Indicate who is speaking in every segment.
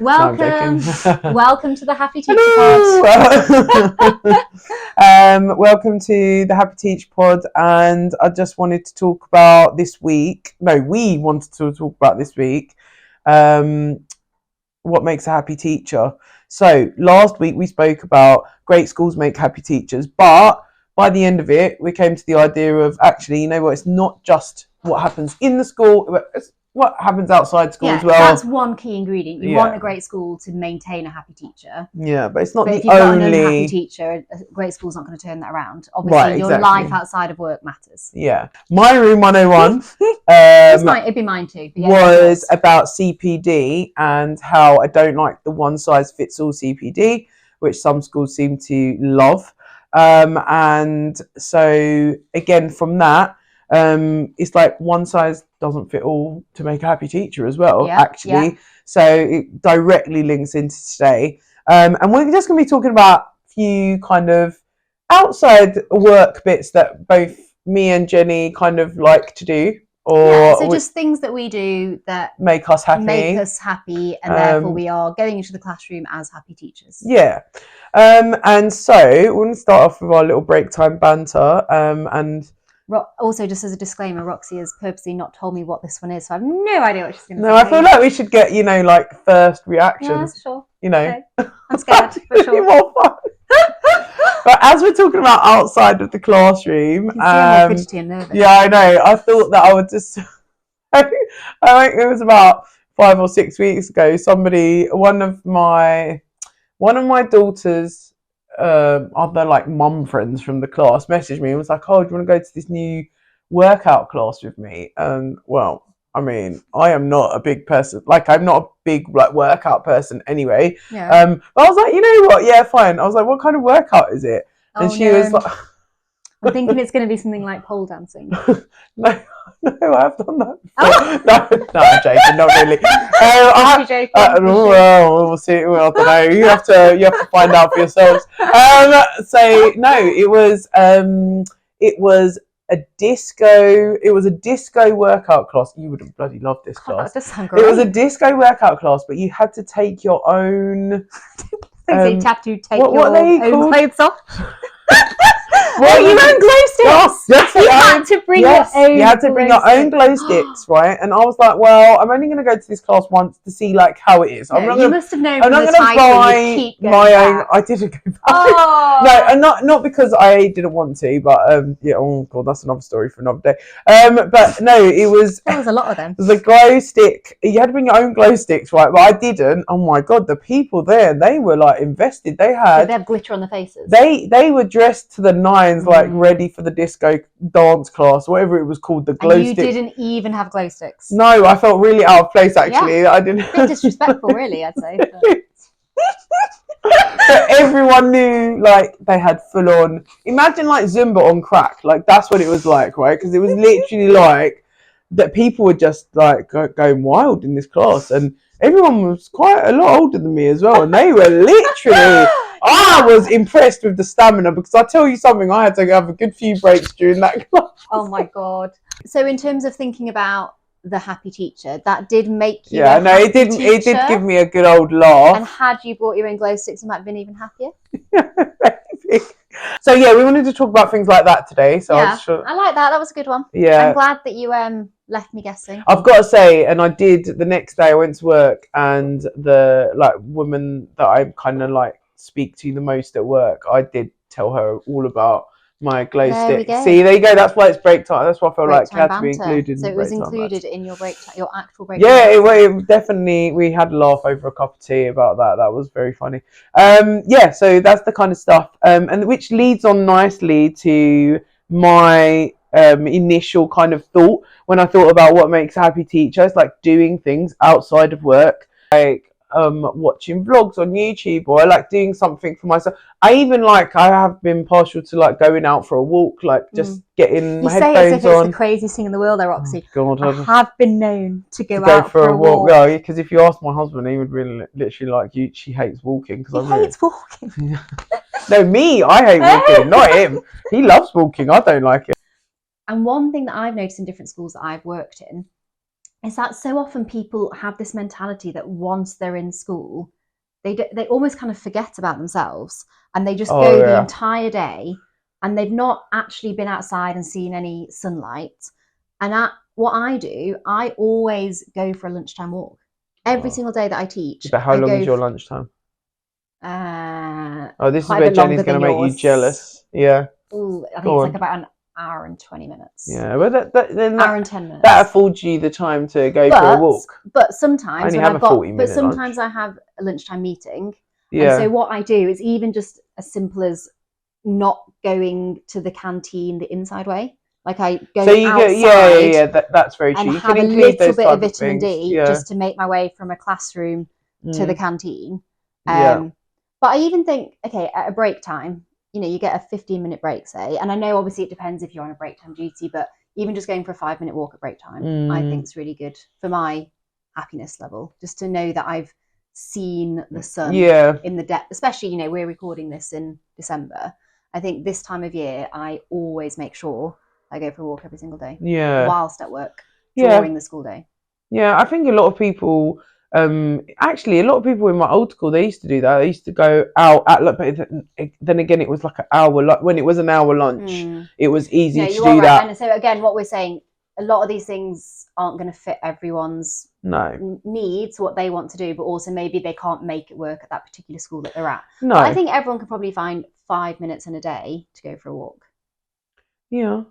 Speaker 1: Welcome,
Speaker 2: No,
Speaker 1: welcome to the Happy Teacher Pod.
Speaker 2: welcome to the Happy Teacher Pod, and I just wanted to talk about this week. No, we wanted to talk about this week. What makes a happy teacher? So last week we spoke about great schools make happy teachers, but by the end of it, we came to the idea of actually, you know what? It's not just what happens in the school, but it's what happens outside school as well.
Speaker 1: That's one key ingredient. You want a great school to maintain a happy teacher.
Speaker 2: Yeah, but it's not
Speaker 1: but
Speaker 2: the
Speaker 1: if you've
Speaker 2: only...
Speaker 1: got an unhappy teacher, a great school's not going to turn that around. Obviously, your life outside of work matters.
Speaker 2: Yeah. My Room 101
Speaker 1: it'd be mine too.
Speaker 2: Was about CPD and how I don't like the one size fits all CPD, which some schools seem to love. And so again, from that, it's like one size doesn't fit all to make a happy teacher as well, actually. So it directly links into today. And we're just going to be talking about a few kind of outside work bits that both me and Jenny kind of like to do.
Speaker 1: So just things that we do that
Speaker 2: make us happy,
Speaker 1: and therefore we are going into the classroom as happy teachers.
Speaker 2: Yeah. And so we're going to start off with our little break time banter. And
Speaker 1: also, just as a disclaimer, Roxy has purposely not told me what this one is, so I have no idea what she's going to say.
Speaker 2: No, I feel like we should get, like first reactions.
Speaker 1: Yeah, sure.
Speaker 2: Okay.
Speaker 1: I'm scared, for sure.
Speaker 2: More fun. But as we're talking about outside of the classroom,
Speaker 1: fidgety and nervous.
Speaker 2: Yeah, I know. I thought that I would just... I think it was about 5 or 6 weeks ago, one of my daughter's other like mum friends from the class messaged me and was like, "Oh, do you want to go to this new workout class with me?" Well, I mean, I am not a big person. Like, I'm not a big workout person anyway.
Speaker 1: Yeah.
Speaker 2: But I was like, you know what? Yeah, fine. I was like, "What kind of workout is it?" And she was like,
Speaker 1: I'm thinking it's going to be something like pole dancing.
Speaker 2: No, I've done that before. No, I'm joking, not really. We'll see. Well, I don't know. You have to find out for yourselves. So no, it was a disco workout class. You would have bloody loved this class.
Speaker 1: That does sound great.
Speaker 2: It was a disco workout class, but you had to take your own.
Speaker 1: You have to take
Speaker 2: your
Speaker 1: own clothes off.
Speaker 2: Well,
Speaker 1: your own glow sticks.
Speaker 2: Yes,
Speaker 1: you had to bring your own.
Speaker 2: You had to bring your own glow sticks, right? And I was like, well, I'm only going to go to this class once to see how it is.
Speaker 1: You must have known.
Speaker 2: I'm not going to buy my own. I didn't go back.
Speaker 1: Oh.
Speaker 2: No, and not because I didn't want to, but yeah. Oh god, that's another story for another day. But no, it was.
Speaker 1: There was a lot of them.
Speaker 2: The glow stick. You had to bring your own glow sticks, right? But I didn't. Oh my god, the people there, they were invested. They had
Speaker 1: glitter on their faces.
Speaker 2: They were dressed to the nines, ready for the disco dance class, whatever it was called, the glow stick.
Speaker 1: You didn't even have glow sticks.
Speaker 2: No, I felt really out of place actually.
Speaker 1: Yeah.
Speaker 2: I didn't.
Speaker 1: A bit disrespectful, really, I'd say.
Speaker 2: But everyone knew they had full on. Imagine Zumba on crack. That's what it was like, right? Because it was literally that people were just going wild in this class, and everyone was quite a lot older than me as well, and they were literally. I was impressed with the stamina, because I tell you something, I had to have a good few breaks during that class.
Speaker 1: Oh my god! So in terms of thinking about the happy teacher, that did make you.
Speaker 2: Yeah, no, it didn't. It did give me a good old laugh.
Speaker 1: And had you brought your own glow sticks, you might have been even happier.
Speaker 2: Maybe. So yeah, we wanted to talk about things like that today. So
Speaker 1: yeah, I like that. That was a good one.
Speaker 2: Yeah,
Speaker 1: I'm glad that you left me guessing.
Speaker 2: I've got to say, and I did the next day. I went to work, and the woman that I kind of speak to the most at work, I did tell her all about my glow stick. See, there you go. That's why it's break time. That's why I felt like it had to be included.
Speaker 1: So it was included in your your actual break.
Speaker 2: Yeah, it definitely. We had a laugh over a cup of tea about that. That was very funny. Yeah, so that's the kind of stuff, and which leads on nicely to my initial kind of thought when I thought about what makes a happy teacher. It's doing things outside of work, watching vlogs on YouTube, or I like doing something for myself. I even I have been partial to going out for a walk, just getting my headphones on. You say it's
Speaker 1: the craziest thing in the world, though, Roxy.
Speaker 2: Oh, God,
Speaker 1: I have been known to go
Speaker 2: out
Speaker 1: for a walk.
Speaker 2: Yeah, because if you ask my husband, he would really literally she hates walking.
Speaker 1: He hates walking.
Speaker 2: No, me, I hate walking, not him. He loves walking. I don't like it.
Speaker 1: And one thing that I've noticed in different schools that I've worked in is that so often people have this mentality that once they're in school, they almost kind of forget about themselves, and they just
Speaker 2: Oh
Speaker 1: go the
Speaker 2: yeah.
Speaker 1: entire day, and they've not actually been outside and seen any sunlight. And what I do, I always go for a lunchtime walk. Every
Speaker 2: Oh.
Speaker 1: single day that I teach,
Speaker 2: But how
Speaker 1: I
Speaker 2: long
Speaker 1: go
Speaker 2: is your lunchtime? Oh, this is
Speaker 1: quite a
Speaker 2: where
Speaker 1: bit longer
Speaker 2: Jenny's going
Speaker 1: than
Speaker 2: to make you
Speaker 1: yours.
Speaker 2: jealous. Yeah,
Speaker 1: Ooh, I think
Speaker 2: go
Speaker 1: it's like
Speaker 2: on.
Speaker 1: about an hour and 20 minutes.
Speaker 2: Yeah, well, then
Speaker 1: Hour and 10
Speaker 2: that
Speaker 1: minutes.
Speaker 2: affords you the time to go for a
Speaker 1: But
Speaker 2: walk.
Speaker 1: but
Speaker 2: I
Speaker 1: sometimes
Speaker 2: only
Speaker 1: when
Speaker 2: have
Speaker 1: I've
Speaker 2: a
Speaker 1: got
Speaker 2: 40-minute
Speaker 1: sometimes
Speaker 2: lunch.
Speaker 1: I have a lunchtime meeting. And so
Speaker 2: Yeah.
Speaker 1: what I do is even just as simple as not going to the canteen the inside way. Like I
Speaker 2: So
Speaker 1: go
Speaker 2: you go,
Speaker 1: outside
Speaker 2: that's very
Speaker 1: and
Speaker 2: true. You can
Speaker 1: have a
Speaker 2: include
Speaker 1: little
Speaker 2: those
Speaker 1: bit of
Speaker 2: type of
Speaker 1: vitamin
Speaker 2: things.
Speaker 1: D
Speaker 2: Yeah.
Speaker 1: just to make my way from a classroom to the
Speaker 2: Mm.
Speaker 1: canteen.
Speaker 2: Yeah.
Speaker 1: But I even think, okay, at a break time, you get a 15-minute break, say, and I know obviously it depends if you're on a break time duty, but even just going for a 5-minute walk at break time, I think is really good for my happiness level, just to know that I've seen the sun
Speaker 2: Yeah.
Speaker 1: in the depth, especially, we're recording this in December. I think this time of year, I always make sure I go for a walk every single day
Speaker 2: Yeah.
Speaker 1: whilst at work
Speaker 2: Yeah.
Speaker 1: during the school day.
Speaker 2: Yeah. I think a lot of people, actually, a lot of people in my old school, they used to do that. They used to go out at, but then again, it was like an hour, like when it was an hour lunch, it was
Speaker 1: No,
Speaker 2: easy to
Speaker 1: you are
Speaker 2: do
Speaker 1: right.
Speaker 2: that.
Speaker 1: And so again, what we're saying, a lot of these things aren't going to fit everyone's
Speaker 2: No.
Speaker 1: needs, what they want to do, but also maybe they can't make it work at that particular school that they're at.
Speaker 2: No.
Speaker 1: But I think everyone could probably find 5 minutes in a day to go for a walk.
Speaker 2: Yeah.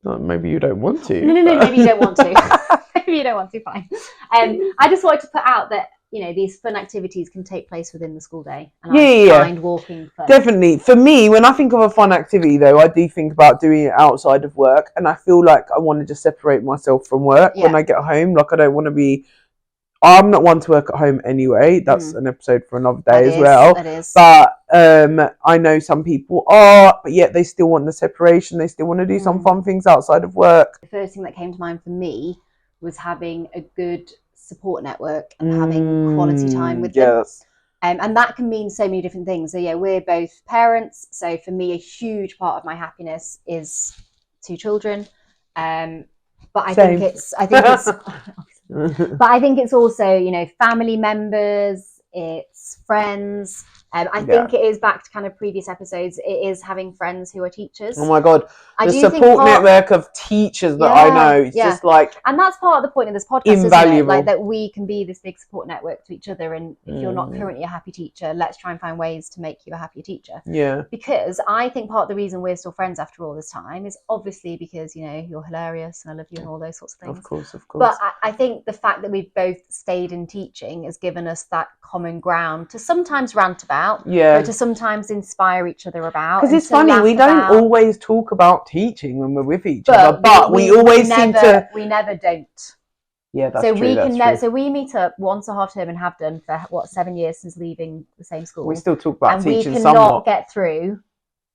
Speaker 2: Maybe you don't want to.
Speaker 1: No, maybe you don't want to. Maybe you don't want to, fine. I just wanted to put out that, these fun activities can take place within the school day. And I find walking fun.
Speaker 2: Definitely. For me, when I think of a fun activity, though, I do think about doing it outside of work. And I feel like I want to just separate myself from work when I get home. Like, I don't want to be... I'm not one to work at home anyway. That's an episode for another day as well.
Speaker 1: That is.
Speaker 2: But I know some people are, but yet they still want the separation. They still want to do some fun things outside of work.
Speaker 1: The first thing that came to mind for me was having a good support network and having quality time with them. And that can mean so many different things. So yeah, we're both parents. So for me, a huge part of my happiness is 2 children. But I think it's but I think it's also, family members, it's friends. I think it is back to kind of previous episodes. It is having friends who are teachers.
Speaker 2: Oh my God. The support network of teachers that I know, it's just like...
Speaker 1: And that's part of the point of this podcast,
Speaker 2: invaluable.
Speaker 1: Isn't it? Like that we can be this big support network to each other. And if you're not currently a happy teacher, let's try and find ways to make you a happier teacher.
Speaker 2: Yeah.
Speaker 1: Because I think part of the reason we're still friends after all this time is obviously because, you're hilarious and I love you and all those sorts of things.
Speaker 2: Of course.
Speaker 1: But I think the fact that we've both stayed in teaching has given us that common ground to sometimes rant about, but to sometimes inspire each other about.
Speaker 2: Because it's funny, we don't always talk about teaching when we're with each other, but we always seem to...
Speaker 1: We never don't.
Speaker 2: Yeah, that's
Speaker 1: so
Speaker 2: true.
Speaker 1: So we meet up once a half term and have done for 7 years since leaving the same school.
Speaker 2: We still talk about teaching
Speaker 1: and
Speaker 2: somewhat.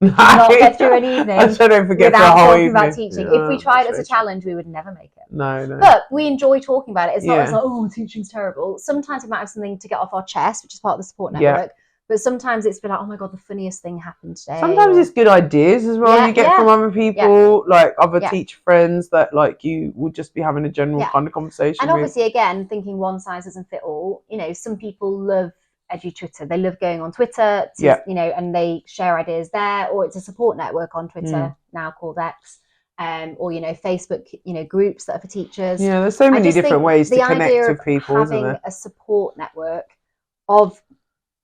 Speaker 1: We cannot get through an evening without talking about teaching. If we tried as a challenge, we would never make it.
Speaker 2: No.
Speaker 1: But we enjoy talking about it. It's not like, oh, teaching's terrible. Sometimes we might have something to get off our chest, which is part of the support network. But sometimes it's been like, oh my God, the funniest thing happened today.
Speaker 2: Sometimes it's good ideas as well you get from other people, like other teacher friends that like you would just be having a general kind of conversation
Speaker 1: and obviously, again, thinking one size doesn't fit all. Some people love Twitter. They love going on Twitter, and they share ideas there, or it's a support network on Twitter now called X. Or Facebook, groups that are for teachers.
Speaker 2: Yeah, there's so many different ways to connect with people, isn't there?
Speaker 1: Having a support network of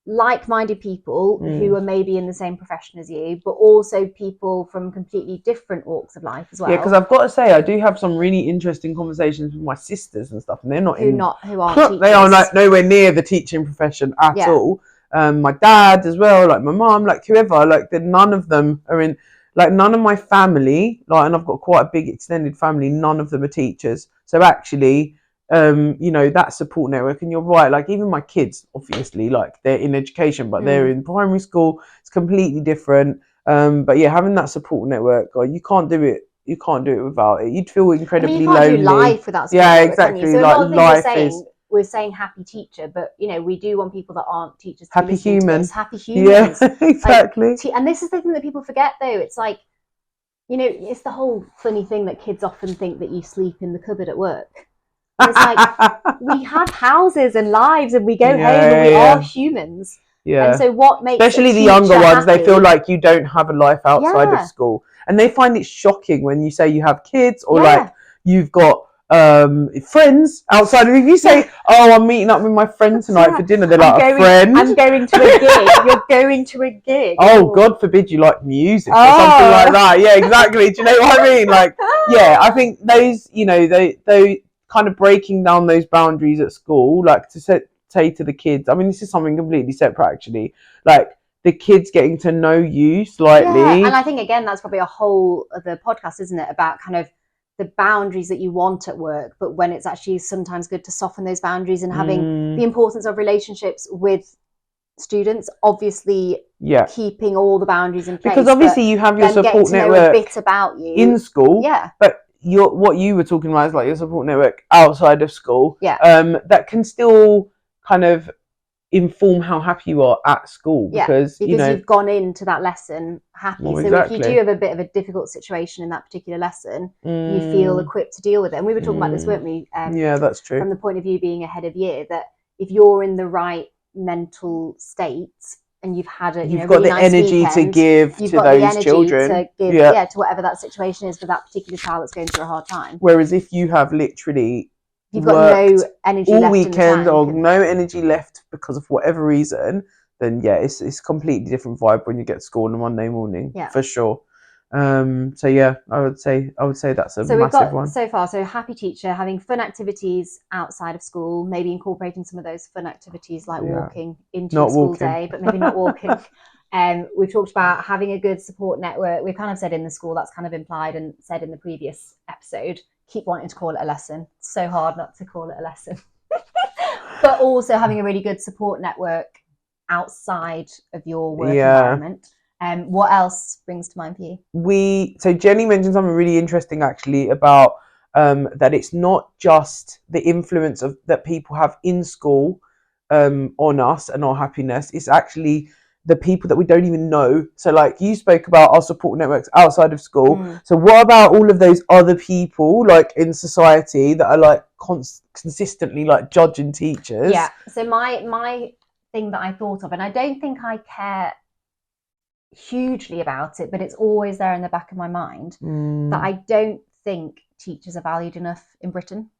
Speaker 1: like-minded people who are maybe in the same profession as you, but also people from completely different walks of life as well.
Speaker 2: Yeah, because I've got to say, I do have some really interesting conversations with my sisters and stuff, and they're not who aren't teachers. They are like nowhere near the teaching profession at all. My dad as well, like my mom, like whoever, like none of them are in. Like none of my family, like, and I've got quite a big extended family, none of them are teachers. So actually, that support network, and you're right, like even my kids, obviously, like they're in education, but they're in primary school, it's completely different. But yeah, having that support network, you can't do it without it. You'd feel incredibly lonely.
Speaker 1: You can't do life without support network, exactly. So like, a lot of things we're saying happy teacher, but we do want people that aren't teachers to
Speaker 2: happy human.
Speaker 1: Happy humans.
Speaker 2: Yeah, exactly.
Speaker 1: And this is the thing that people forget though. It's like, it's the whole funny thing that kids often think that you sleep in the cupboard at work. It's like we have houses and lives, and we go home, and we are humans.
Speaker 2: Yeah.
Speaker 1: And so what makes
Speaker 2: especially the younger ones, they feel like you don't have a life outside of school, and they find it shocking when you say you have kids, or like you've got friends outside of. If you say, "Oh, I'm meeting up with my friend tonight for dinner," they're like, "A friend?
Speaker 1: I'm going to a gig." You're going to a gig.
Speaker 2: Oh, God forbid you like music or something like that. Yeah, exactly. Do you know what I mean? Like, yeah, I think those, you know, they kind of breaking down those boundaries at school, like to say to the kids. I mean, this is something completely separate, actually. Like the kids getting to know you slightly.
Speaker 1: Yeah, and I think again that's probably a whole other podcast, isn't it? About kind of the boundaries that you want at work, but when it's actually sometimes good to soften those boundaries and having the importance of relationships with students, obviously keeping all the boundaries in place.
Speaker 2: Because obviously you have your support network
Speaker 1: a bit about you
Speaker 2: in school.
Speaker 1: Yeah.
Speaker 2: But what you were talking about is like your support network outside of school.
Speaker 1: Yeah.
Speaker 2: That can still kind of inform how happy you are at school, because you know,
Speaker 1: you've gone into that lesson happy.
Speaker 2: Well,
Speaker 1: so
Speaker 2: exactly.
Speaker 1: if you do have a bit of a difficult situation in that particular lesson, you feel equipped to deal with it. And we were talking about this, weren't we?
Speaker 2: Yeah, that's true.
Speaker 1: From the point of view being ahead of year, that if you're in the right mental state and you've had a
Speaker 2: you've got really the nice energy weekend, to give
Speaker 1: you've
Speaker 2: to
Speaker 1: got
Speaker 2: those
Speaker 1: the energy
Speaker 2: children
Speaker 1: to give to whatever that situation is for that particular child that's going through a hard time.
Speaker 2: Whereas if you have literally
Speaker 1: you've got no energy
Speaker 2: all
Speaker 1: left
Speaker 2: weekend
Speaker 1: in the
Speaker 2: or no energy left because of whatever reason, then yeah, it's a completely different vibe when you get to school on a Monday morning. Yeah, for sure. So yeah, I would say that's a massive one.
Speaker 1: So far, so happy teacher, having fun activities outside of school, maybe incorporating some of those fun activities like walking into your school day, but maybe not walking. We've talked about having a good support network. We've kind of said in the school, that's kind of implied and said in the previous episode. Keep wanting to call it a lesson. It's so hard not to call it a lesson. But also having a really good support network outside of your work environment. What else brings to mind for you?
Speaker 2: So Jenny mentioned something really interesting actually about that it's not just the influence that people have in school on us and our happiness. It's actually the people that we don't even know. So like you spoke about our support networks outside of school. So what about all of those other people like in society that are like consistently like judging teachers?
Speaker 1: Yeah. So my thing that I thought of, and I don't think I care hugely about it, but it's always there in the back of my mind, that I don't think teachers are valued enough in Britain.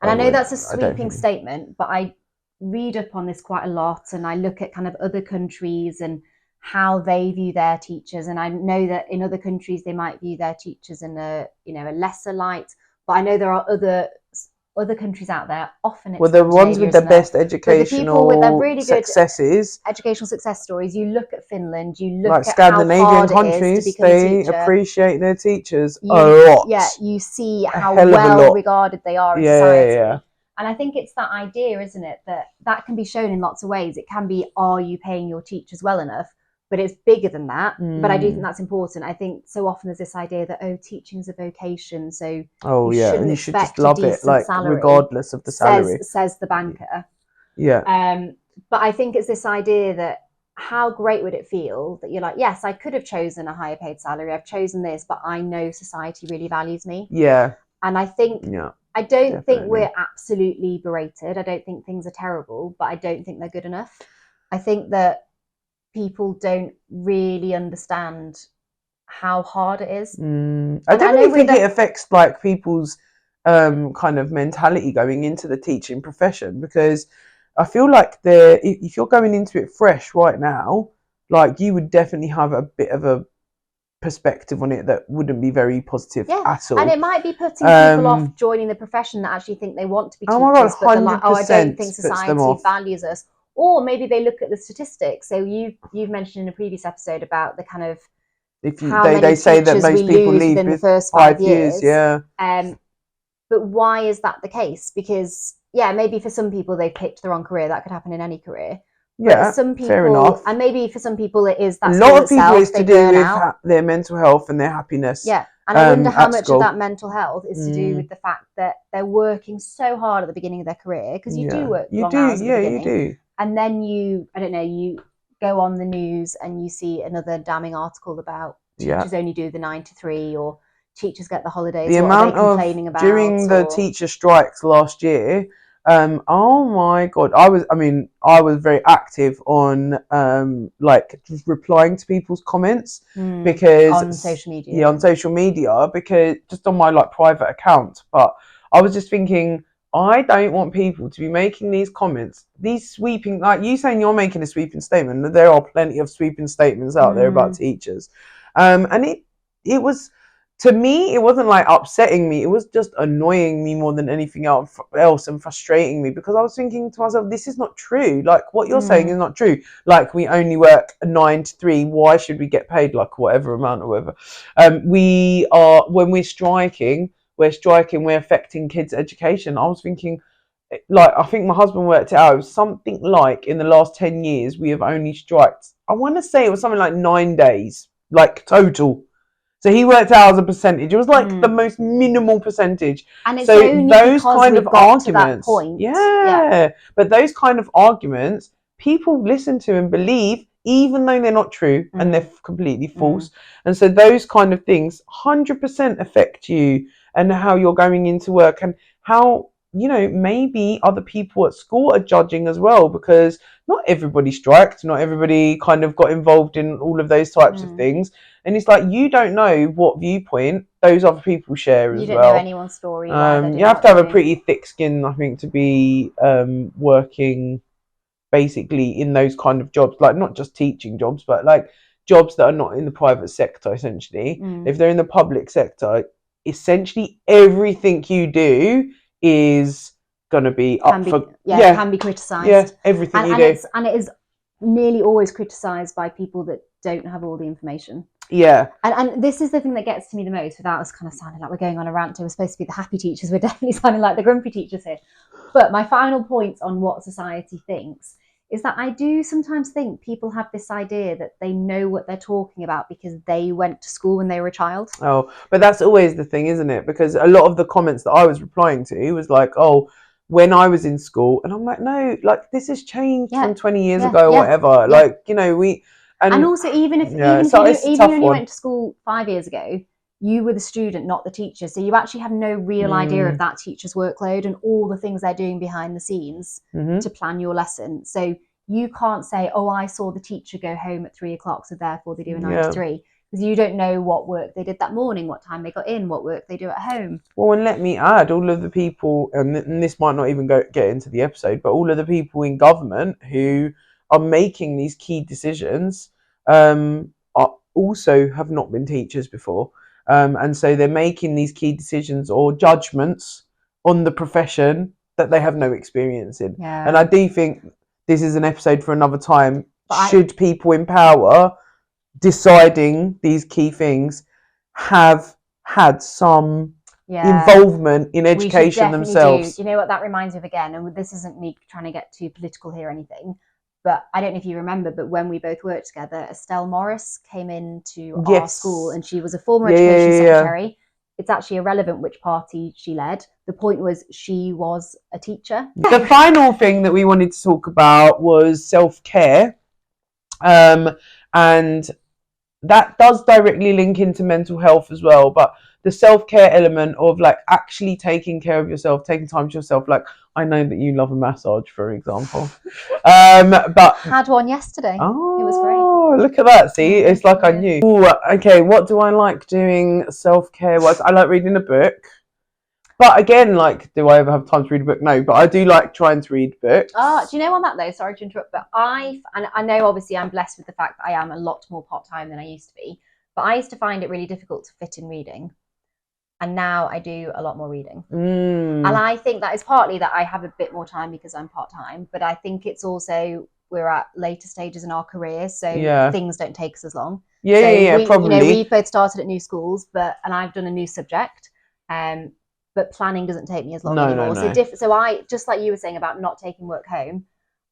Speaker 1: And I know that's a sweeping statement, but I read up on this quite a lot, and I look at kind of other countries and how they view their teachers, and I know that in other countries they might view their teachers in a lesser light, but I know there are other countries out there, often it's
Speaker 2: the ones with the best educational
Speaker 1: with their really
Speaker 2: successes,
Speaker 1: educational success stories. You look at Finland, you look
Speaker 2: like
Speaker 1: at
Speaker 2: Scandinavian
Speaker 1: how hard
Speaker 2: countries,
Speaker 1: it is to become
Speaker 2: they
Speaker 1: a teacher.
Speaker 2: appreciate their teachers a lot.
Speaker 1: Yeah, you see how well regarded they are in society. Yeah. And I think it's that idea, isn't it, that can be shown in lots of ways. It can be, are you paying your teachers well enough? But it's bigger than that. But I do think that's important. I think so often there's this idea that, teaching is a vocation, so you should just love it, like salary,
Speaker 2: regardless of the salary.
Speaker 1: Says the banker.
Speaker 2: Yeah.
Speaker 1: But I think it's this idea that how great would it feel that you're like, yes, I could have chosen a higher paid salary. I've chosen this, but I know society really values me.
Speaker 2: Yeah.
Speaker 1: And I think, I don't think we're absolutely berated. I don't think things are terrible, but I don't think they're good enough. I think that people don't really understand how hard it is.
Speaker 2: I definitely think it affects like people's kind of mentality going into the teaching profession, because I feel like if you're going into it fresh right now, like you would definitely have a bit of a perspective on it that wouldn't be very positive at all.
Speaker 1: And it might be putting people off joining the profession that actually think they want to be teachers, but they're like, I don't think society values us. Or maybe they look at the statistics. So you've mentioned in a previous episode about the kind of
Speaker 2: they say that most people leave
Speaker 1: within the first 5 years.
Speaker 2: Yeah.
Speaker 1: But why is that the case? Because maybe for some people they've picked the wrong career. That could happen in any career.
Speaker 2: Yeah,
Speaker 1: some people,
Speaker 2: fair enough.
Speaker 1: And maybe for some people it is that
Speaker 2: a lot of people it's to do with their mental health and their happiness.
Speaker 1: Yeah, and I wonder how much of that mental health is to do with the fact that they're working so hard at the beginning of their career, because you do work long hours at the beginning.
Speaker 2: You do.
Speaker 1: And then you go on the news and you see another damning article about teachers only do the 9 to 3, or teachers get the holidays?
Speaker 2: The
Speaker 1: what
Speaker 2: amount
Speaker 1: are they complaining about?
Speaker 2: During the teacher strikes last year, oh my god, I was very active on like just replying to people's comments because
Speaker 1: on social media.
Speaker 2: Yeah, on social media, because just on my like private account. But I was just thinking, I don't want people to be making these comments, these sweeping, like you saying you're making a sweeping statement. There are plenty of sweeping statements out there about teachers, and it was. To me, it wasn't like upsetting me. It was just annoying me more than anything else and frustrating me, because I was thinking to myself, this is not true. Like, what you're saying is not true. Like, we only work 9 to 3. Why should we get paid like whatever amount or whatever? When we're striking, we're affecting kids' education. I was thinking, like, I think my husband worked it out. It was something like in the last 10 years, we have only striked, I want to say it was something like 9 days, like total. So he worked out as a percentage. It was like the most minimal percentage.
Speaker 1: And it's
Speaker 2: so
Speaker 1: only
Speaker 2: those
Speaker 1: because
Speaker 2: kind
Speaker 1: we've
Speaker 2: of
Speaker 1: got
Speaker 2: arguments,
Speaker 1: to that point.
Speaker 2: yeah. But those kind of arguments, people listen to and believe, even though they're not true and they're completely false. And so those kind of things 100% affect you and how you're going into work, and how, you know, maybe other people at school are judging as well, because not everybody striked, not everybody kind of got involved in all of those types of things. And it's like, you don't know what viewpoint those other people share as well.
Speaker 1: You don't know anyone's story.
Speaker 2: You have to have a pretty thick skin, I think, to be working basically in those kind of jobs, like not just teaching jobs, but like jobs that are not in the private sector, essentially. If they're in the public sector, essentially everything you do is going to be can be criticised. Yeah, everything you do.
Speaker 1: And it is nearly always criticised by people that don't have all the information.
Speaker 2: Yeah.
Speaker 1: And this is the thing that gets to me the most, without us kind of sounding like we're going on a rant. We're supposed to be the happy teachers. We're definitely sounding like the grumpy teachers here. But my final point on what society thinks is that I do sometimes think people have this idea that they know what they're talking about because they went to school when they were a child.
Speaker 2: Oh, but that's always the thing, isn't it? Because a lot of the comments that I was replying to was like, oh, when I was in school. And I'm like, no, like, this has changed from 20 years ago or whatever. Like, you know,
Speaker 1: and also, even if you only went to school 5 years ago, you were the student, not the teacher. So you actually have no real idea of that teacher's workload and all the things they're doing behind the scenes to plan your lesson. So you can't say, oh, I saw the teacher go home at 3 o'clock, so therefore they do a 9 to 3. Because you don't know what work they did that morning, what time they got in, what work they do at home.
Speaker 2: Well, and let me add, all of the people, and this might not even get into the episode, but all of the people in government who are making these key decisions also have not been teachers before. And so they're making these key decisions or judgments on the profession that they have no experience in.
Speaker 1: Yeah.
Speaker 2: And I do think this is an episode for another time. Should people in power deciding these key things have had some involvement in education themselves?
Speaker 1: Do. You know what that reminds me of again? And this isn't me trying to get too political here or anything, but I don't know if you remember, but when we both worked together, Estelle Morris came into our school, and she was a former education secretary. It's actually irrelevant which party she led. The point was she was a teacher.
Speaker 2: The final thing that we wanted to talk about was self-care. And that does directly link into mental health as well. But the self-care element of like actually taking care of yourself, taking time to yourself. Like, I know that you love a massage, for example. But
Speaker 1: had one yesterday.
Speaker 2: Oh,
Speaker 1: it was great.
Speaker 2: Look at that. See, it's like I knew. Ooh, okay, what do I like doing self-care wise? I like reading a book. But again, like, do I ever have time to read a book? No, but I do like trying to read books.
Speaker 1: Do you know on that though? Sorry to interrupt, but I know obviously I'm blessed with the fact that I am a lot more part-time than I used to be. But I used to find it really difficult to fit in reading. And now I do a lot more reading. And I think that is partly that I have a bit more time because I'm part-time. But I think it's also we're at later stages in our careers, so things don't take us as long.
Speaker 2: Probably.
Speaker 1: You know, we've both started at new schools, and I've done a new subject. But planning doesn't take me as long anymore.
Speaker 2: No.
Speaker 1: So I, just like you were saying about not taking work home,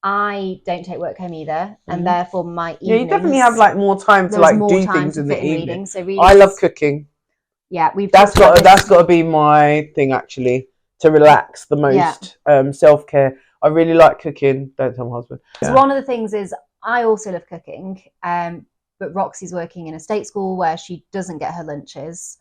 Speaker 1: I don't take work home either, and therefore my evenings.
Speaker 2: You definitely have like more time to like do things in the evening. I love cooking.
Speaker 1: Yeah,
Speaker 2: that's got to be my thing actually, to relax the most. Self-care. I really like cooking. Don't tell my husband.
Speaker 1: So one of the things is I also love cooking, but Roxy's working in a state school where she doesn't get her lunches.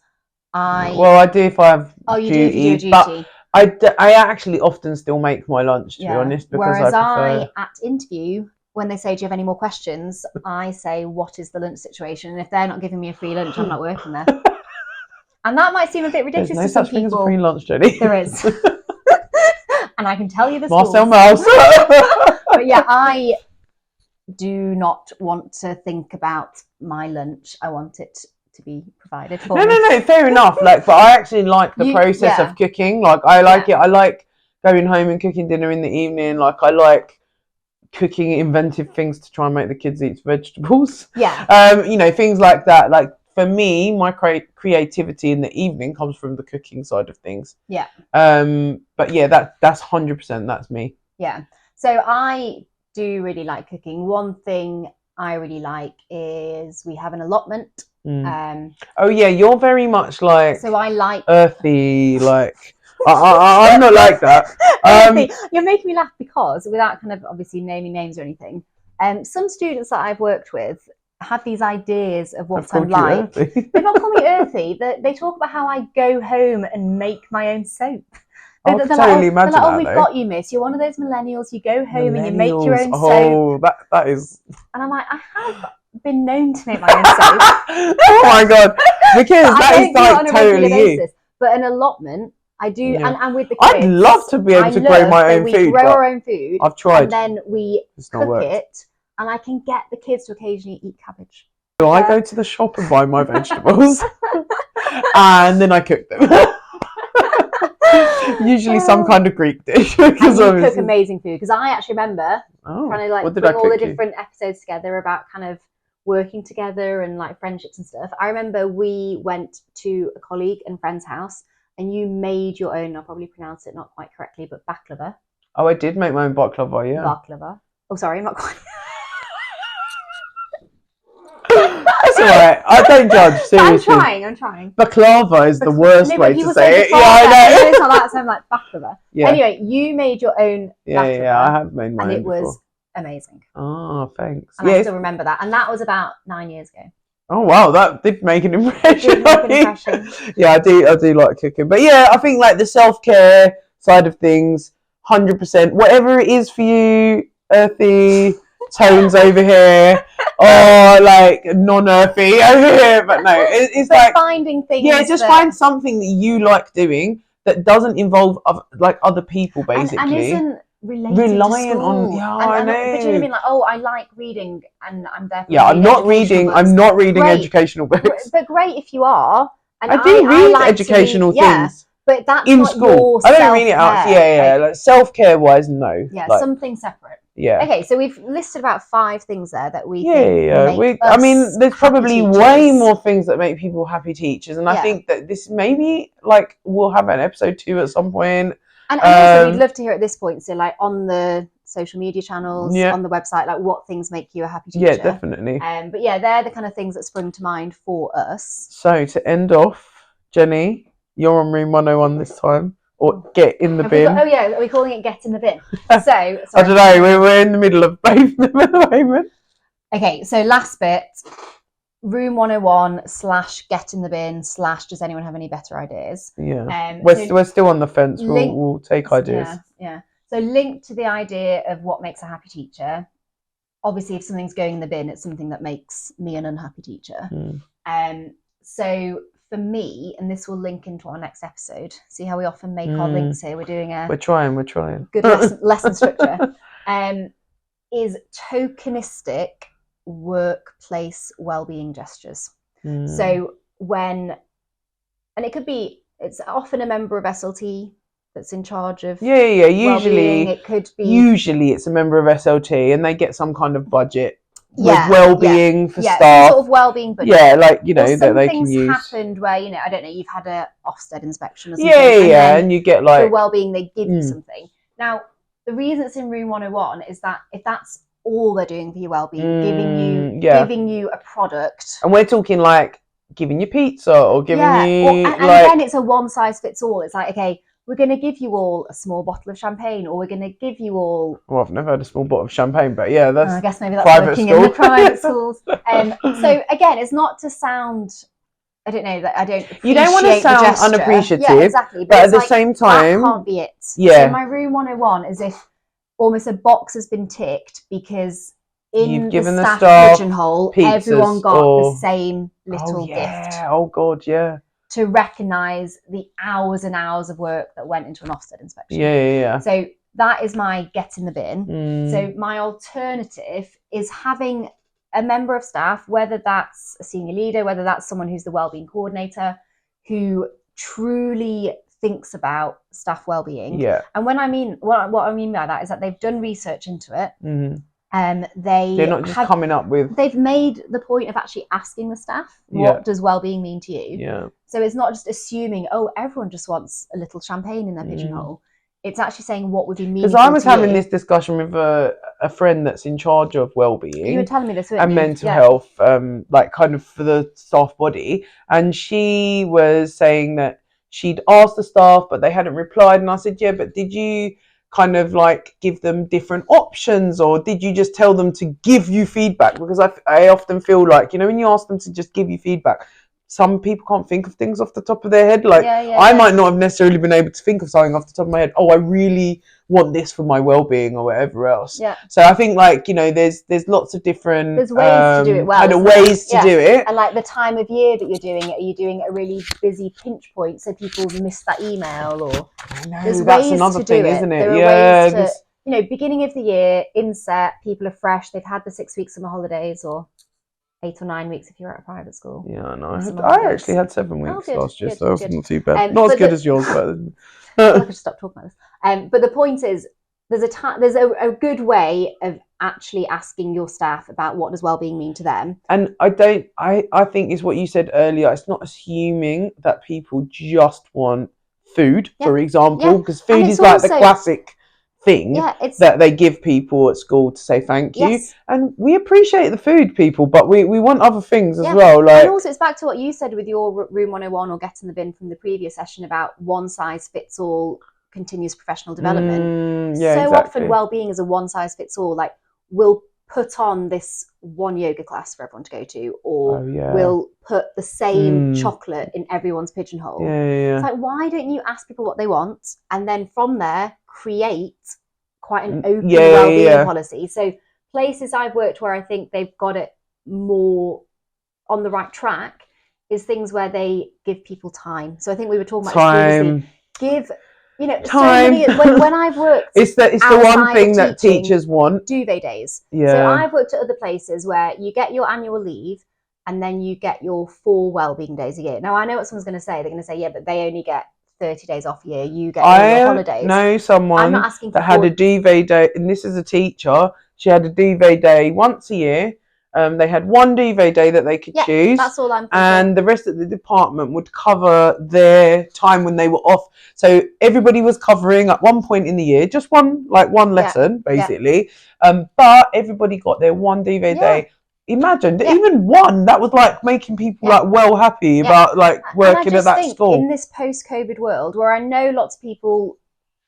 Speaker 2: I do if I have
Speaker 1: you
Speaker 2: duty,
Speaker 1: do if you do a duty.
Speaker 2: But I actually often still make my lunch, to be honest, because
Speaker 1: whereas
Speaker 2: I prefer...
Speaker 1: at interview, when they say, do you have any more questions, I say, what is the lunch situation? And if they're not giving me a free lunch, I'm not working there. And that might seem a bit ridiculous to some people. There's no such thing as a free
Speaker 2: lunch, Jenny.
Speaker 1: There is. And I can tell you the
Speaker 2: Marcel
Speaker 1: schools.
Speaker 2: Mouse.
Speaker 1: But yeah, I do not want to think about my lunch. I want it to be provided for me.
Speaker 2: No, fair enough. But I actually like the process of cooking. I like it. I like going home and cooking dinner in the evening. I like cooking inventive things to try and make the kids eat vegetables.
Speaker 1: Yeah.
Speaker 2: Things like that. For me, my creativity in the evening comes from the cooking side of things.
Speaker 1: Yeah.
Speaker 2: But yeah, that's 100%. That's me.
Speaker 1: Yeah. So I do really like cooking. One thing I really like is we have an allotment.
Speaker 2: Oh yeah, you're very much
Speaker 1: so I like
Speaker 2: earthy. I'm not like that.
Speaker 1: You're making me laugh because, without kind of obviously naming names or anything, some students that I've worked with have these ideas of what I'm like. They don't call me earthy. They talk about how I go home and make my own soap.
Speaker 2: I can totally imagine that.
Speaker 1: We've got you, miss. You're one of those millennials. You go home and you make your own soap.
Speaker 2: Oh, that is.
Speaker 1: And I'm like, I have been known to make my own soap.
Speaker 2: Oh my god! Because that is totally you.
Speaker 1: But an allotment, I do, and with the kids,
Speaker 2: I'd love to be able to grow my own food.
Speaker 1: We grow our own food.
Speaker 2: I've tried.
Speaker 1: And then we cook it, and I can get the kids to occasionally eat cabbage.
Speaker 2: So I go to the shop and buy my vegetables, and then I cook them. Usually some kind of Greek dish.
Speaker 1: Because you cook amazing food. Because I actually remember trying to bring all the different episodes together about kind of working together and friendships and stuff. I remember we went to a colleague and friend's house, and you made your own. I'll probably pronounce it not quite correctly, but baklava.
Speaker 2: Oh, I did make my own baklava. Yeah.
Speaker 1: Baklava. Oh, sorry, I'm not quite.
Speaker 2: That's alright. I don't judge. Seriously.
Speaker 1: I'm trying.
Speaker 2: Baklava is the worst way to say it.
Speaker 1: Yeah, I know. It's not that, so I'm like baklava.
Speaker 2: Yeah.
Speaker 1: Anyway, you made your own baklava.
Speaker 2: Yeah, I have made mine.
Speaker 1: And it
Speaker 2: before.
Speaker 1: was amazing.
Speaker 2: Oh, thanks.
Speaker 1: And I still remember that. And that was about 9 years ago.
Speaker 2: Oh wow, that did make an impression. Yeah, I do like cooking. But yeah, I think the self-care side of things, 100%. Whatever it is for you, earthy tones over here, or non-earthy over here. But no, it's
Speaker 1: finding things.
Speaker 2: Yeah, just find something that you like doing that doesn't involve other people, basically.
Speaker 1: And isn't
Speaker 2: reliant on. Yeah, I know.
Speaker 1: But you know what I mean? I like reading, and I'm there.
Speaker 2: Yeah, I'm not reading educational books.
Speaker 1: But great if you are. And
Speaker 2: I do read educational things.
Speaker 1: But that's
Speaker 2: in
Speaker 1: not
Speaker 2: school. I don't read it out. Yeah. Self-care wise, no.
Speaker 1: Yeah, something separate.
Speaker 2: Yeah.
Speaker 1: Okay, so we've listed about 5 things there that we
Speaker 2: think I mean, there's probably way more things that make people happy teachers, and I think that this maybe we'll have an episode 2 at some point.
Speaker 1: And also, we'd love to hear at this point. So, on the social media channels, on the website, what things make you a happy teacher?
Speaker 2: Yeah, definitely.
Speaker 1: But yeah, they're the kind of things that sprung to mind for us.
Speaker 2: So to end off, Jenny, you're on room 101 this time. Or get in the bin.
Speaker 1: Are we calling it get in the bin? So
Speaker 2: I don't know. We're in the middle of both of them at the moment.
Speaker 1: Okay, so last bit, room 101 / get in the bin / does anyone have any better ideas?
Speaker 2: Yeah, we're still on the fence. We'll take ideas.
Speaker 1: Yeah. So linked to the idea of what makes a happy teacher. Obviously, if something's going in the bin, it's something that makes me an unhappy teacher. So for me, and this will link into our next episode. See how we often make our links here. We're trying. Good lesson structure. Is tokenistic workplace wellbeing gestures. So when, and it could be, it's often a member of SLT that's in charge of
Speaker 2: usually
Speaker 1: it could be,
Speaker 2: usually it's a member of SLT and they get some kind of budget with well-being for staff,
Speaker 1: sort of well-being budget.
Speaker 2: That they can use.
Speaker 1: Happened where I don't know, you've had a Ofsted inspection or something,
Speaker 2: and you get
Speaker 1: for well-being they give you something. Now the reason it's in room 101 is that if that's all they're doing for your well-being, giving you a product,
Speaker 2: and we're talking giving you pizza or giving you
Speaker 1: and then it's a one size fits all. It's okay, we're going to give you all a small bottle of champagne, or we're going to give you all...
Speaker 2: Well, I've never had a small bottle of champagne, but yeah, that's
Speaker 1: I guess maybe that's
Speaker 2: private
Speaker 1: working
Speaker 2: school.
Speaker 1: in the private schools. So again, it's not to sound I don't know, that I don't appreciate
Speaker 2: you don't want to sound unappreciative.
Speaker 1: Yeah, exactly.
Speaker 2: But at the same time,
Speaker 1: that can't be it.
Speaker 2: Yeah.
Speaker 1: So my room 101 is if almost a box has been ticked because in the staff pigeonhole, everyone got the same little gift.
Speaker 2: Oh God, yeah.
Speaker 1: To recognise the hours and hours of work that went into an Ofsted inspection.
Speaker 2: Yeah.
Speaker 1: So that is my get in the bin. So my alternative is having a member of staff, whether that's a senior leader, whether that's someone who's the wellbeing coordinator, who truly thinks about staff wellbeing.
Speaker 2: Yeah.
Speaker 1: And when I mean what I mean by that is that they've done research into it.
Speaker 2: They're not just coming up with.
Speaker 1: They've made the point of actually asking the staff, what does well-being mean to you?
Speaker 2: Yeah.
Speaker 1: So it's not just assuming, oh, everyone just wants a little champagne in their pigeonhole. It's actually saying, what would be meaningful to you?
Speaker 2: Because I was having this discussion with a friend that's in charge of well-being.
Speaker 1: You were telling me this, weren't
Speaker 2: and
Speaker 1: you?
Speaker 2: mental health, like kind of for the staff body, and she was saying that she'd asked the staff, but they hadn't replied. And I said, yeah, but did you kind of like give them different options, or did you just tell them to give you feedback? Because I often feel like, you know, when you ask them to just give you feedback, some people can't think of things off the top of their head. Like I might not have necessarily been able to think of something off the top of my head. Oh, I really want this for my well-being or whatever else.
Speaker 1: Yeah.
Speaker 2: So I think, like, you know, there's lots of different
Speaker 1: ways to do it well,
Speaker 2: kind of ways to do it.
Speaker 1: And like the time of year that you're doing it, are you doing it a really busy pinch point so people miss that email? Or there's
Speaker 2: that's
Speaker 1: ways
Speaker 2: another
Speaker 1: to
Speaker 2: thing,
Speaker 1: do it.
Speaker 2: Isn't it?
Speaker 1: There are ways to, you know, beginning of the year, inset, people are fresh, they've had the 6 weeks summer holidays, or 8 or 9 weeks if you're at a private school.
Speaker 2: Yeah, I know. I actually had 7 weeks last year, so it's not too bad. Not as good as yours, but
Speaker 1: I could stop talking about this. But the point is, there's a good way of actually asking your staff about what does well-being mean to them.
Speaker 2: And I think it's what you said earlier. It's not assuming that people just want food, for example, because food is like the classic thing that they give people at school to say thank you. And we appreciate the food, people, but we want other things as well. Like,
Speaker 1: and also it's back to what you said with your room 101 or get in the bin from the previous session about one size fits all continuous professional development. Often well-being is a one size fits all. Like, we'll put on this one yoga class for everyone to go to, or we'll put the same chocolate in everyone's pigeonhole. It's like, why don't you ask people what they want, and then from there create quite an open well-being policy? So places I've worked where I think they've got it more on the right track is things where they give people time. So I think we were talking about previously. Give, you know,
Speaker 2: time.
Speaker 1: So many, when I've worked,
Speaker 2: it's the one thing that teachers want.
Speaker 1: Duvet days. So I've worked at other places where you get your annual leave and then you get your 4 wellbeing days a year. Now I know what someone's going to say. They're going to say, yeah, but they only get 30 days off a year. You get all your holidays.
Speaker 2: I know someone that had a duvet day, and this is a teacher. She had a duvet day once a year. They had one duvet day that they could choose.
Speaker 1: That's all I'm thinking.
Speaker 2: And the rest of the department would cover their time when they were off. So everybody was covering at one point in the year, just one lesson, basically. But everybody got their one duvet day. Imagine even one, that was like making people like well happy about like working at that school.
Speaker 1: In this post-COVID world, where I know lots of people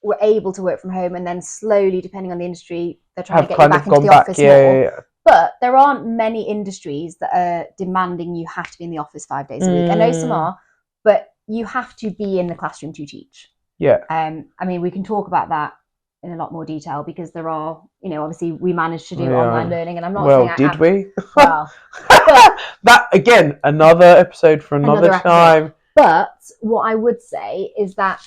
Speaker 1: were able to work from home, and then slowly, depending on the industry, they're trying to get you back into the office more. But there aren't many industries that are demanding you have to be in the office 5 days a week. I know some are, but you have to be in the classroom to teach. I mean, we can talk about that in a lot more detail, because there are, you know, obviously we managed to do online learning, and I'm not saying
Speaker 2: did we?
Speaker 1: Well,
Speaker 2: that again, another episode for another time.
Speaker 1: But what I would say is that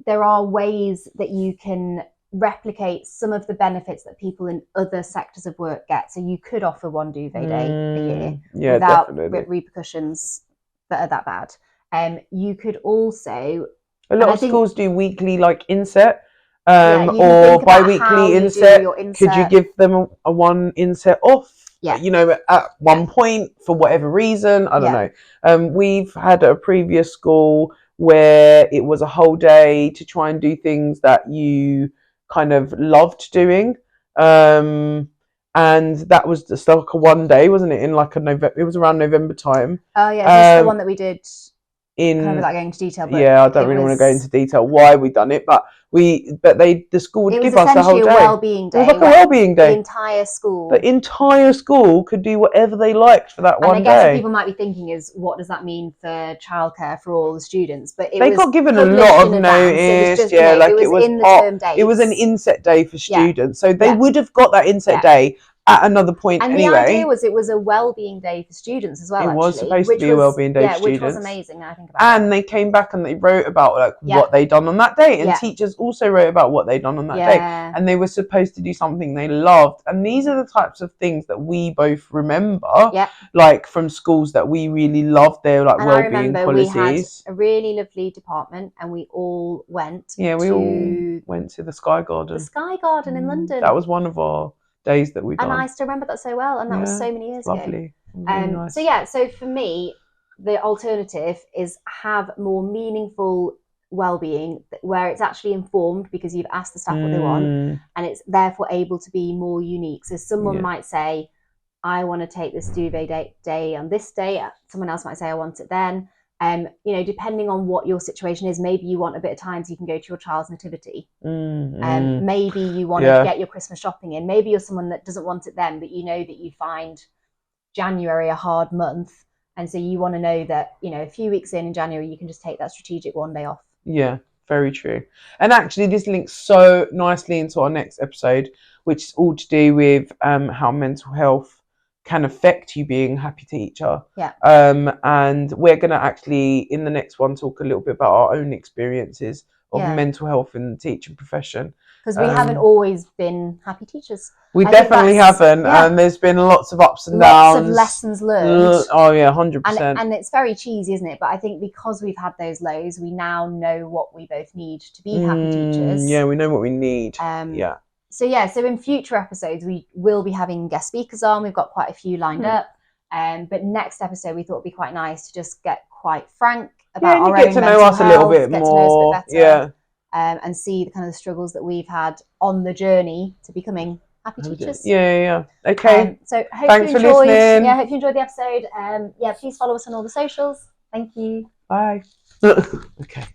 Speaker 1: there are ways that you can replicate some of the benefits that people in other sectors of work get. So you could offer one duvet day a year without repercussions that are that bad. You could also,
Speaker 2: a lot of schools do weekly like inset or bi-weekly inset. Could you give them a one inset off? You know, at one point for whatever reason, I don't know. We've had a previous school where it was a whole day to try and do things that you kind of loved doing, and that was just like a one day, wasn't it? In like a November, it was around November time.
Speaker 1: Oh yeah, this is the one that we did.
Speaker 2: In
Speaker 1: kind of without going into detail, but
Speaker 2: I don't really want to go into detail why we done it, but the school would give us a whole day.
Speaker 1: It was essentially a wellbeing day.
Speaker 2: It was like a wellbeing day.
Speaker 1: The entire school.
Speaker 2: The entire school could do whatever they liked for that one day.
Speaker 1: And I guess what people might be thinking is, what does that mean for childcare for all the students? But
Speaker 2: they got given a lot of notice. It was
Speaker 1: in the term dates.
Speaker 2: It was an inset day for students, so they would have got that inset day at another point
Speaker 1: and
Speaker 2: anyway.
Speaker 1: The idea was it was a wellbeing day for students as well.
Speaker 2: It was supposed to be a wellbeing day for students,
Speaker 1: which was amazing. I think about
Speaker 2: and they came back and they wrote about what they'd done on that day, and teachers also wrote about what they'd done on that day, and they were supposed to do something they loved. And these are the types of things that we both remember, like from schools that we really loved. Their wellbeing policies.
Speaker 1: We had a really lovely department, and we all went.
Speaker 2: We all went to the Sky Garden.
Speaker 1: The Sky Garden in London.
Speaker 2: That was one of our days that we done.
Speaker 1: And I still remember that so well, and that was so many years
Speaker 2: lovely.
Speaker 1: ago. Really nice. So for me, the alternative is have more meaningful well-being where it's actually informed because you've asked the staff what they want, and it's therefore able to be more unique. So someone might say, I want to take this duvet day on this day. Someone else might say, I want it then. Depending on what your situation is, maybe you want a bit of time so you can go to your child's nativity. Maybe you want to get your Christmas shopping in. Maybe you're someone that doesn't want it then, but you know that you find January a hard month, and so you want to know that a few weeks in January you can just take that strategic one day off.
Speaker 2: Yeah, very true. And actually this links so nicely into our next episode, which is all to do with how mental health can affect you being a happy teacher. And we're going to actually in the next one talk a little bit about our own experiences of mental health in the teaching profession,
Speaker 1: because we haven't always been happy teachers.
Speaker 2: We definitely haven't, and there's been lots of ups and downs,
Speaker 1: lots of lessons learned.
Speaker 2: 100%.
Speaker 1: And it's very cheesy, isn't it? But I think because we've had those lows, we now know what we both need to be happy teachers.
Speaker 2: We know what we need.
Speaker 1: So in future episodes, we will be having guest speakers on. We've got quite a few lined up. But next episode, we thought it'd be quite nice to just get quite frank about our own
Speaker 2: get to know us a little bit more.
Speaker 1: And see the kind of the struggles that we've had on the journey to becoming happy teachers.
Speaker 2: Okay.
Speaker 1: So
Speaker 2: thanks for listening.
Speaker 1: Hope you enjoyed the episode. Please follow us on all the socials. Thank you.
Speaker 2: Bye. Okay.